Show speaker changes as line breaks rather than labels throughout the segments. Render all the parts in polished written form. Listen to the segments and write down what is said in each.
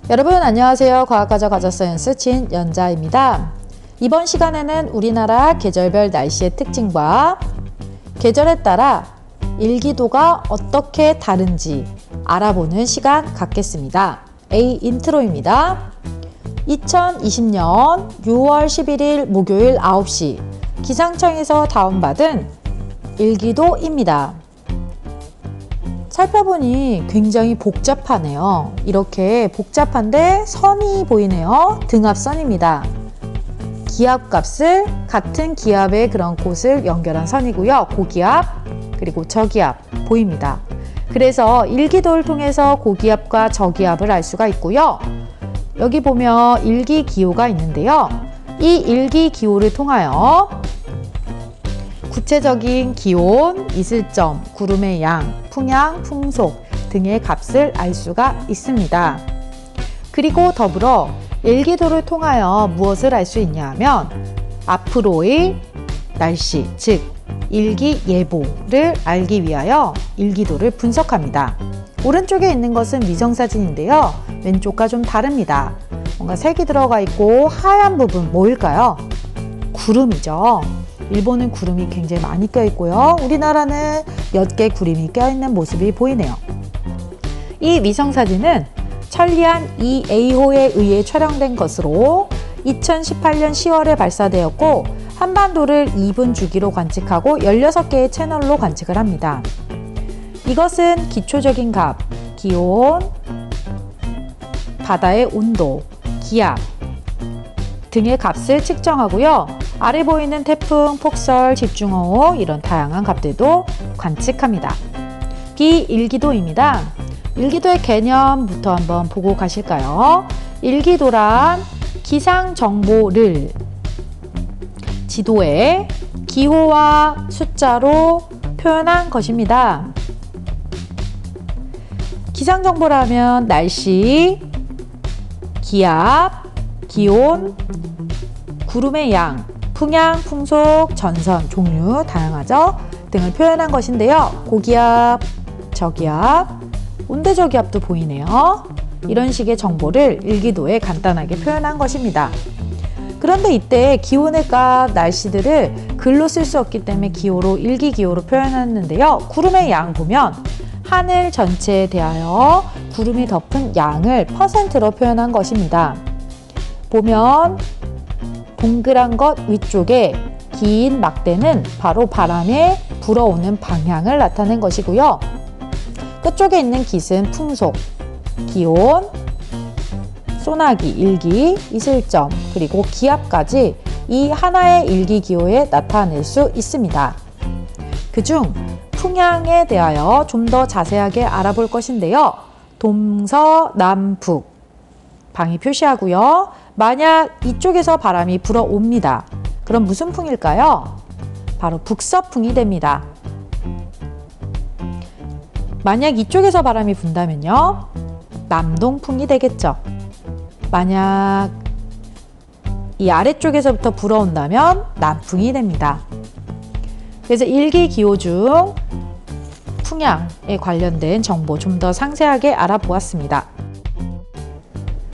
여러분 안녕하세요. 과학과정 과정사이언스 진연자입니다. 이번 시간에는 우리나라 계절별 날씨의 특징과 계절에 따라 일기도가 어떻게 다른지 알아보는 시간 갖겠습니다. A 인트로입니다. 2020년 6월 11일 목요일 9시 기상청에서 다운받은 일기도입니다. 살펴보니 굉장히 복잡하네요. 이렇게 복잡한데 선이 보이네요. 등압선입니다. 기압값을 같은 기압의 그런 곳을 연결한 선이고요. 고기압 그리고 저기압 보입니다. 그래서 일기도를 통해서 고기압과 저기압을 알 수가 있고요. 여기 보면 일기기호가 있는데요. 이 일기기호를 통하여 구체적인 기온, 이슬점, 구름의 양, 풍향, 풍속 등의 값을 알 수가 있습니다. 그리고 더불어 일기도를 통하여 무엇을 알 수 있냐 하면 앞으로의 날씨, 즉 일기예보를 알기 위하여 일기도를 분석합니다. 오른쪽에 있는 것은 위성사진인데요. 왼쪽과 좀 다릅니다. 뭔가 색이 들어가 있고 하얀 부분 뭐일까요? 구름이죠. 일본은 구름이 굉장히 많이 껴있고요. 우리나라는 몇 개 구름이 껴있는 모습이 보이네요. 이 위성사진은 천리안 2A호에 의해 촬영된 것으로 2018년 10월에 발사되었고 한반도를 2분 주기로 관측하고 16개의 채널로 관측을 합니다. 이것은 기초적인 값, 기온, 바다의 온도, 기압 등의 값을 측정하고요. 아래 보이는 태풍, 폭설, 집중호우 이런 다양한 값들도 관측합니다. B 일기도입니다. 일기도의 개념부터 한번 보고 가실까요? 일기도란 기상정보를 지도에 기호와 숫자로 표현한 것입니다. 기상정보라면 날씨, 기압, 기온, 구름의 양, 풍향, 풍속, 전선, 종류, 다양하죠? 등을 표현한 것인데요. 고기압, 저기압, 온대저기압도 보이네요. 이런 식의 정보를 일기도에 간단하게 표현한 것입니다. 그런데 이때 기온의 값, 날씨들을 글로 쓸 수 없기 때문에 기호로 일기기호로 표현했는데요. 구름의 양 보면 하늘 전체에 대하여 구름이 덮은 양을 퍼센트로 표현한 것입니다. 보면 동그란 것 위쪽에 긴 막대는 바로 바람에 불어오는 방향을 나타낸 것이고요. 끝쪽에 있는 깃은 풍속, 기온, 소나기, 일기, 이슬점, 그리고 기압까지 이 하나의 일기기호에 나타낼 수 있습니다. 그중 풍향에 대하여 좀 더 자세하게 알아볼 것인데요. 동서남북 방위 표시하고요. 만약 이쪽에서 바람이 불어옵니다. 그럼 무슨 풍일까요? 바로 북서풍이 됩니다. 만약 이쪽에서 바람이 분다면요. 남동풍이 되겠죠. 만약 이 아래쪽에서부터 불어온다면 남풍이 됩니다. 그래서 일기기호 중 풍향에 관련된 정보 좀 더 상세하게 알아보았습니다.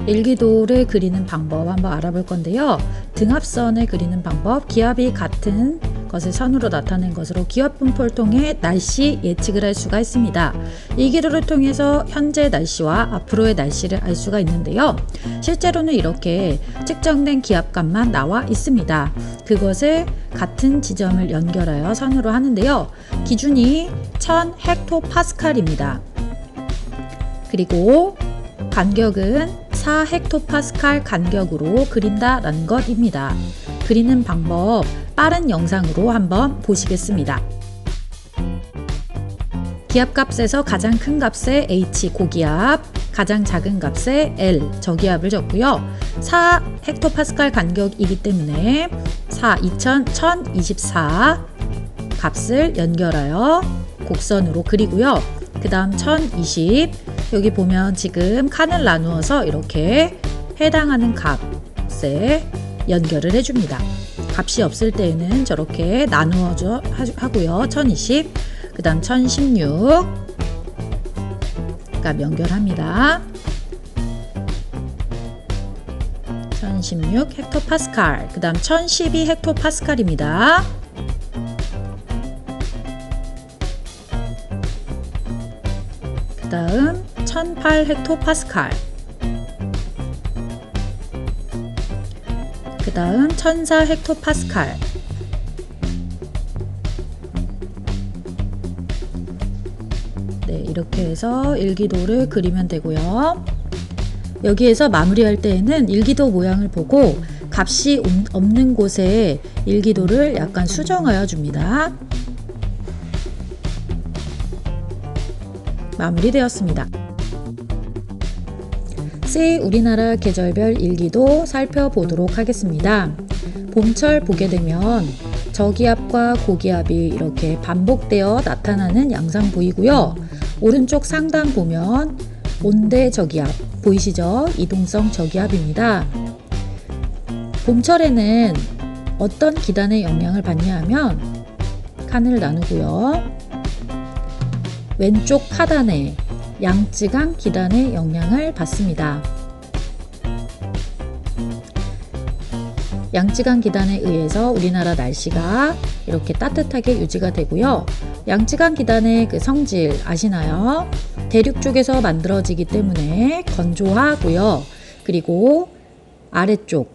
일기도를 그리는 방법 한번 알아볼 건데요. 등압선을 그리는 방법, 기압이 같은 것을 선으로 나타낸 것으로 기압 분포를 통해 날씨 예측을 할 수가 있습니다. 일기도를 통해서 현재 날씨와 앞으로의 날씨를 알 수가 있는데요. 실제로는 이렇게 측정된 기압값만 나와 있습니다. 그것을 같은 지점을 연결하여 선으로 하는데요. 기준이 1000헥토파스칼입니다. 그리고 간격은 4헥토파스칼 간격으로 그린다라는 것입니다. 그리는 방법 빠른 영상으로 한번 보시겠습니다. 기압값에서 가장 큰 값에 H 고기압, 가장 작은 값에 L 저기압을 적고요. 4헥토파스칼 간격이기 때문에 1024 값을 연결하여 곡선으로 그리고요. 그 다음 1020 여기 보면 지금 칸을 나누어서 이렇게 해당하는 값에 연결을 해줍니다. 값이 없을 때에는 저렇게 나누어져 하고요. 1020 그 다음 1016 값 연결합니다.
1016 헥토파스칼, 그 다음 1012 헥토파스칼입니다. 그 다음 1008 헥토파스칼, 그 다음 1004 헥토파스칼, 네, 이렇게 해서 일기도를 그리면 되고요. 여기에서 마무리할 때에는 일기도 모양을 보고 값이 없는 곳에 일기도를 약간 수정하여 줍니다. 마무리되었습니다. C 우리나라 계절별 일기도 살펴보도록 하겠습니다. 봄철 보게 되면 저기압과 고기압이 이렇게 반복되어 나타나는 양상 보이고요. 오른쪽 상단 보면 온대 저기압 보이시죠? 이동성 저기압입니다. 봄철에는 어떤 기단의 영향을 받냐 하면 칸을 나누고요. 왼쪽 하단에 양쯔강 기단의 영향을 받습니다. 양쯔강 기단에 의해서 우리나라 날씨가 이렇게 따뜻하게 유지가 되고요. 양쯔강 기단의 그 성질 아시나요? 대륙 쪽에서 만들어지기 때문에 건조하고요. 그리고 아래쪽,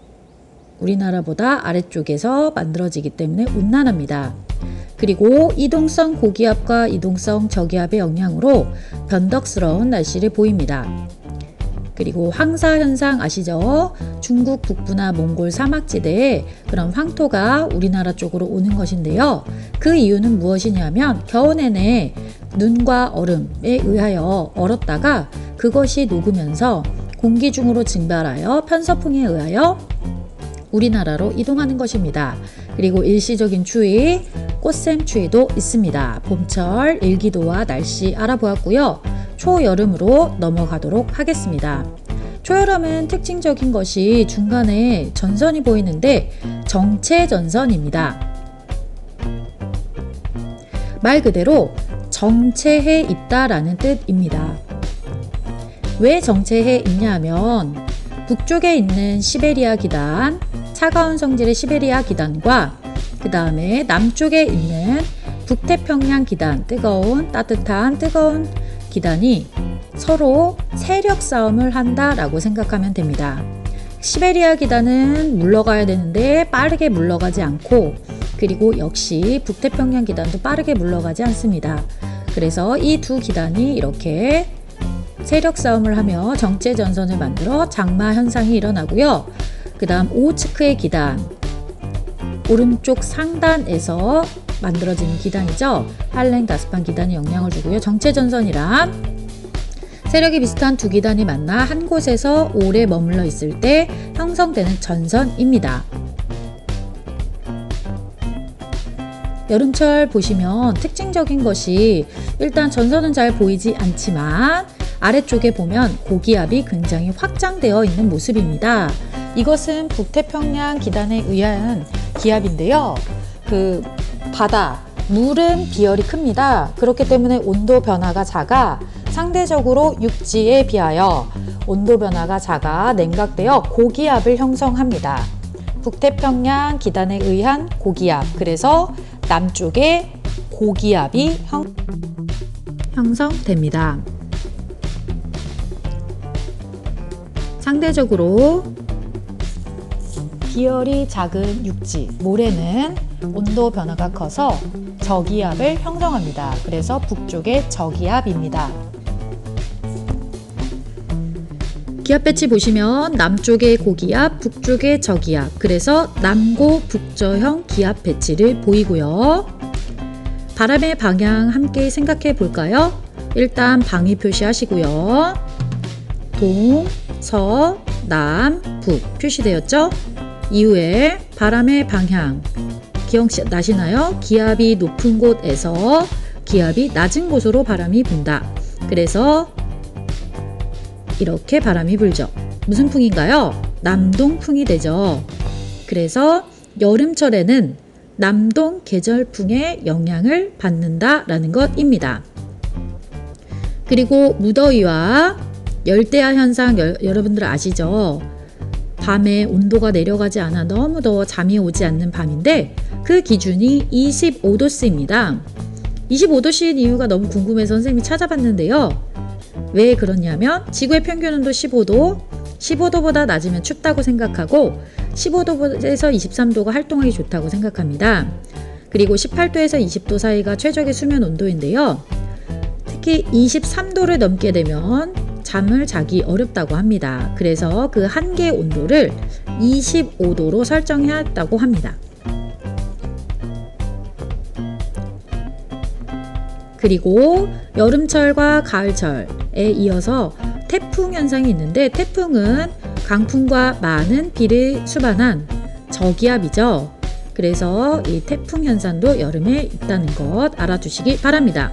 우리나라보다 아래쪽에서 만들어지기 때문에 온난합니다. 그리고 이동성 고기압과 이동성 저기압의 영향으로 변덕스러운 날씨를 보입니다. 그리고 황사 현상 아시죠? 중국 북부나 몽골 사막지대에 그런 황토가 우리나라 쪽으로 오는 것인데요. 그 이유는 무엇이냐면 겨우 내내 눈과 얼음에 의하여 얼었다가 그것이 녹으면서 공기 중으로 증발하여 편서풍에 의하여 우리나라로 이동하는 것입니다. 그리고 일시적인 추위, 꽃샘 추위도 있습니다. 봄철 일기도와 날씨 알아보았고요. 초여름으로 넘어가도록 하겠습니다. 초여름은 특징적인 것이 중간에 전선이 보이는데 정체전선입니다. 말 그대로 정체해 있다라는 뜻입니다. 왜 정체해 있냐 하면 북쪽에 있는 시베리아 기단, 차가운 성질의 시베리아 기단과 그 다음에 남쪽에 있는 북태평양 기단, 따뜻한 뜨거운 기단이 서로 세력 싸움을 한다라고 생각하면 됩니다. 시베리아 기단은 물러가야 되는데 빠르게 물러가지 않고, 그리고 역시 북태평양 기단도 빠르게 물러가지 않습니다. 그래서 이 두 기단이 이렇게 세력 싸움을 하며 정체전선을 만들어 장마 현상이 일어나고요. 그 다음 오호츠크의 기단, 오른쪽 상단에서 만들어지는 기단이죠. 한랭다스판 기단이 영향을 주고요. 정체전선이란 세력이 비슷한 두 기단이 만나 한 곳에서 오래 머물러 있을 때 형성되는 전선입니다. 여름철 보시면 특징적인 것이 일단 전선은 잘 보이지 않지만 아래쪽에 보면 고기압이 굉장히 확장되어 있는 모습입니다. 이것은 북태평양 기단에 의한 기압인데요. 그 바다, 물은 비열이 큽니다. 그렇기 때문에 온도 변화가 작아 상대적으로 육지에 비하여 온도 변화가 작아 냉각되어 고기압을 형성합니다. 북태평양 기단에 의한 고기압, 그래서 남쪽에 고기압이 형성됩니다. 상대적으로 비열이 작은 육지, 모래는 온도 변화가 커서 저기압을 형성합니다. 그래서 북쪽에 저기압입니다. 기압 배치 보시면 남쪽에 고기압, 북쪽에 저기압, 그래서 남고 북저형 기압 배치를 보이고요. 바람의 방향 함께 생각해 볼까요? 일단 방위 표시하시고요. 동, 서, 남, 북 표시되었죠? 이후에 바람의 방향 기억나시나요? 기압이 높은 곳에서 기압이 낮은 곳으로 바람이 분다. 그래서 이렇게 바람이 불죠. 무슨 풍인가요? 남동풍이 되죠. 그래서 여름철에는 남동 계절풍의 영향을 받는다라는 것입니다. 그리고 무더위와 열대야 현상 여러분들 아시죠? 밤에 온도가 내려가지 않아 너무 더워 잠이 오지 않는 밤인데 그 기준이 25도씨입니다. 25도씨인 이유가 너무 궁금해서 선생님이 찾아봤는데요. 왜 그러냐면 지구의 평균 온도 15도, 15도보다 낮으면 춥다고 생각하고 15도에서 23도가 활동하기 좋다고 생각합니다. 그리고 18도에서 20도 사이가 최적의 수면 온도인데요. 특히 23도를 넘게 되면 잠을 자기 어렵다고 합니다. 그래서 그 한계 온도를 25도로 설정해야 했다고 합니다. 그리고 여름철과 가을철에 이어서 태풍 현상이 있는데 태풍은 강풍과 많은 비를 수반한 저기압이죠. 그래서 이 태풍 현상도 여름에 있다는 것 알아두시기 바랍니다.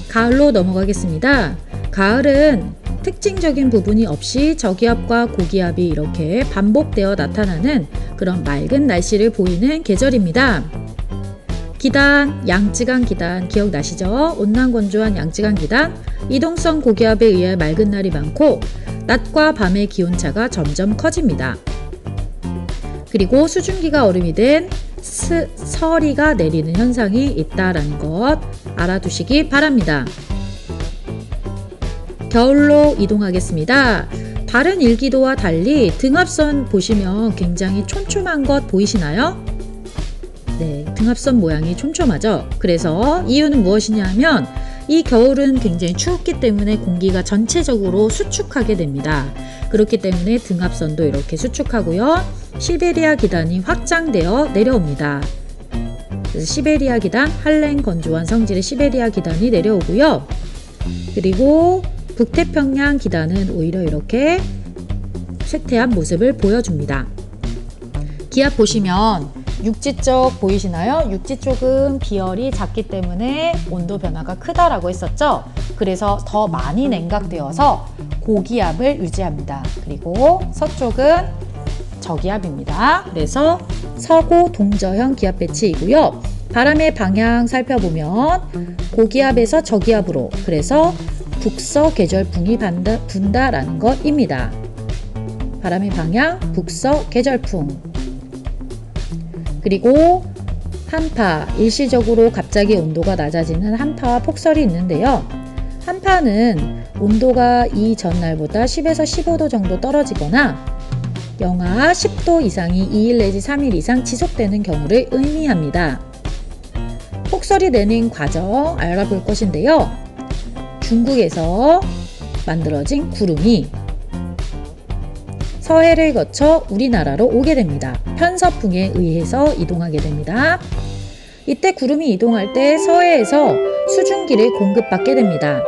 가을로 넘어가겠습니다. 가을은 특징적인 부분이 없이 저기압과 고기압이 이렇게 반복되어 나타나는 그런 맑은 날씨를 보이는 계절입니다. 기단, 양쯔강 기단 기억나시죠? 온난 건조한 양쯔강 기단, 이동성 고기압에 의해 맑은 날이 많고 낮과 밤의 기온차가 점점 커집니다. 그리고 수증기가 얼음이 된 서리가 내리는 현상이 있다는 것 알아두시기 바랍니다. 겨울로 이동하겠습니다. 다른 일기도와 달리 등압선 보시면 굉장히 촘촘한 것 보이시나요? 네, 등압선 모양이 촘촘하죠. 그래서 이유는 무엇이냐 하면 이 겨울은 굉장히 추웠기 때문에 공기가 전체적으로 수축하게 됩니다. 그렇기 때문에 등압선도 이렇게 수축하고요. 시베리아 기단이 확장되어 내려옵니다. 그래서 시베리아 기단, 한랭 건조한 성질의 시베리아 기단이 내려오고요. 그리고 북태평양 기단은 오히려 이렇게 쇠퇴한 모습을 보여줍니다. 기압 보시면 육지 쪽 보이시나요? 육지 쪽은 비열이 작기 때문에 온도 변화가 크다라고 했었죠. 그래서 더 많이 냉각되어서 고기압을 유지합니다. 그리고 서쪽은 저기압입니다. 그래서 서고 동저형 기압 배치이고요. 바람의 방향 살펴보면 고기압에서 저기압으로, 그래서 북서 계절풍이 분다라는 것입니다. 바람의 방향 북서 계절풍. 그리고 한파, 일시적으로 갑자기 온도가 낮아지는 한파와 폭설이 있는데요. 한파는 온도가 이 전날보다 10에서 15도 정도 떨어지거나 영하 10도 이상이 2일 내지 3일 이상 지속되는 경우를 의미합니다. 폭설이 내린 과정 알아볼 것인데요. 중국에서 만들어진 구름이 서해를 거쳐 우리나라로 오게 됩니다. 편서풍에 의해서 이동하게 됩니다. 이때 구름이 이동할 때 서해에서 수증기를 공급받게 됩니다.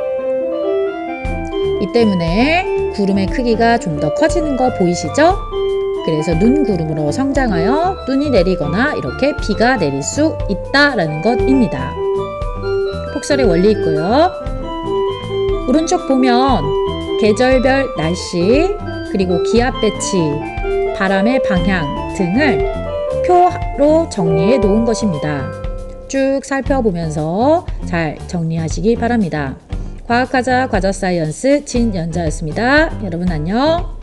이 때문에 구름의 크기가 좀 더 커지는 거 보이시죠? 그래서 눈구름으로 성장하여 눈이 내리거나 이렇게 비가 내릴 수 있다라는 것입니다. 폭설의 원리 있고요. 오른쪽 보면 계절별 날씨, 그리고 기압 배치, 바람의 방향 등을 표로 정리해 놓은 것입니다. 쭉 살펴보면서 잘 정리하시기 바랍니다. 과학하자 과자사이언스 진연자였습니다. 여러분 안녕.